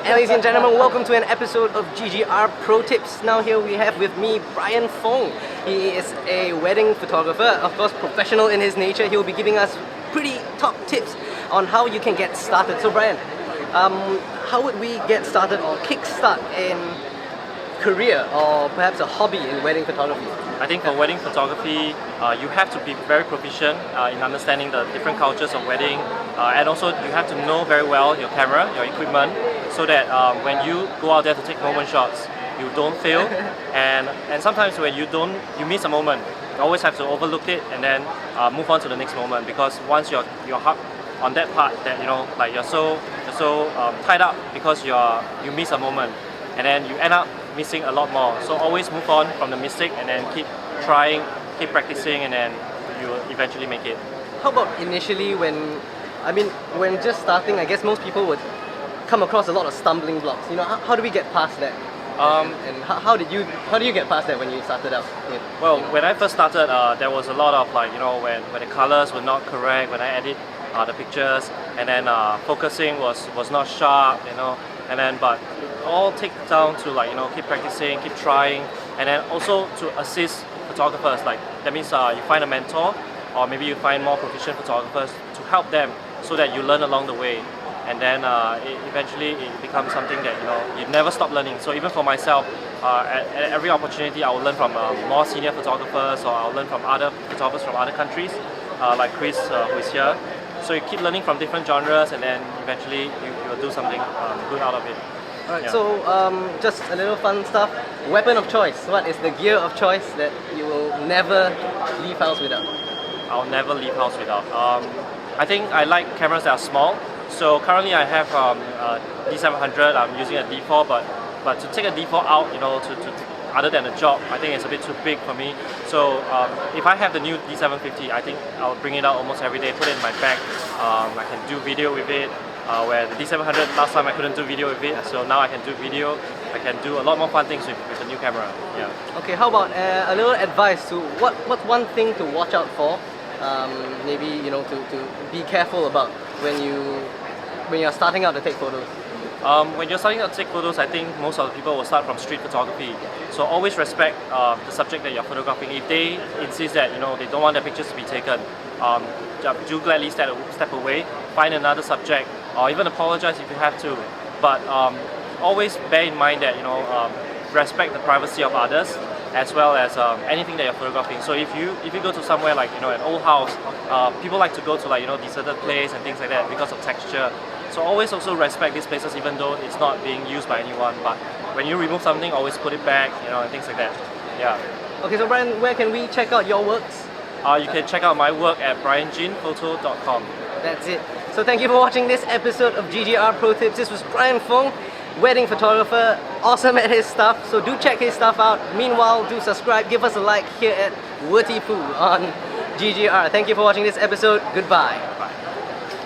Ladies and gentlemen, welcome to an episode of GGR Pro Tips. Now here we have with me Bryan Foong. He is a wedding photographer, of course professional in his nature. He'll be giving us pretty top tips on how you can get started. So Bryan, how would we get started or kickstart in career or perhaps a hobby in wedding photography? I think for wedding photography, you have to be very proficient in understanding the different cultures of wedding, and also you have to know very well your camera, your equipment, so that when you go out there to take moment shots, you don't fail. and sometimes when you miss a moment, you always have to overlook it and then move on to the next moment, because once you're hooked on that part, that like you're so tied up because you miss a moment, and then you end up missing a lot more. So always move on from the mistake and then keep trying, keep practicing, and then you will eventually make it. How about initially when just starting, I guess most people would come across a lot of stumbling blocks. How do we get past that? And how do you get past that when you started out? Well, when I first started, there was a lot of when the colors were not correct, when I edit the pictures, and then focusing was not sharp, but it all takes down to keep practicing, keep trying, and then also to assist photographers. That means you find a mentor, or maybe you find more proficient photographers to help them, so that you learn along the way, and then eventually it becomes something that you never stop learning. So even for myself, at every opportunity I will learn from more senior photographers, or I'll learn from other photographers from other countries, like Chris who is here. So you keep learning from different genres, and then eventually you will do something good out of it. Alright, Yeah. so just a little fun stuff. Weapon of choice. What is the gear of choice that you will never leave house without? I'll never leave house without. I think I like cameras that are small. So currently I have D700. I'm using a D4, but to take a D4 out, to other than a job, I think it's a bit too big for me. So if I have the new D750, I think I'll bring it out almost every day, put it in my bag. I can do video with it, where the D700 last time I couldn't do video with it, so now I can do video. I can do a lot more fun things with the new camera. Yeah. Okay, how about a little advice to what's one thing to watch out for? Maybe to be careful about when you're starting out to take photos. When you're starting out to take photos, I think most of the people will start from street photography. So always respect the subject that you're photographing. If they insist that they don't want their pictures to be taken, do gladly step away, find another subject, or even apologize if you have to. But always bear in mind that respect the privacy of others, as well as anything that you're photographing. So if you go to somewhere like an old house, people like to go to deserted place and things like that because of texture. So always also respect these places, even though it's not being used by anyone. But when you remove something, always put it back, and things like that. Yeah. Okay, so Bryan, where can we check out your works? You can check out my work at bryanjinphoto.com. That's it. So thank you for watching this episode of GGR Pro Tips. This was Bryan Foong, wedding photographer, awesome at his stuff. So do check his stuff out. Meanwhile, do subscribe, give us a like here at Wurty Poo on GGR. Thank you for watching this episode. Goodbye.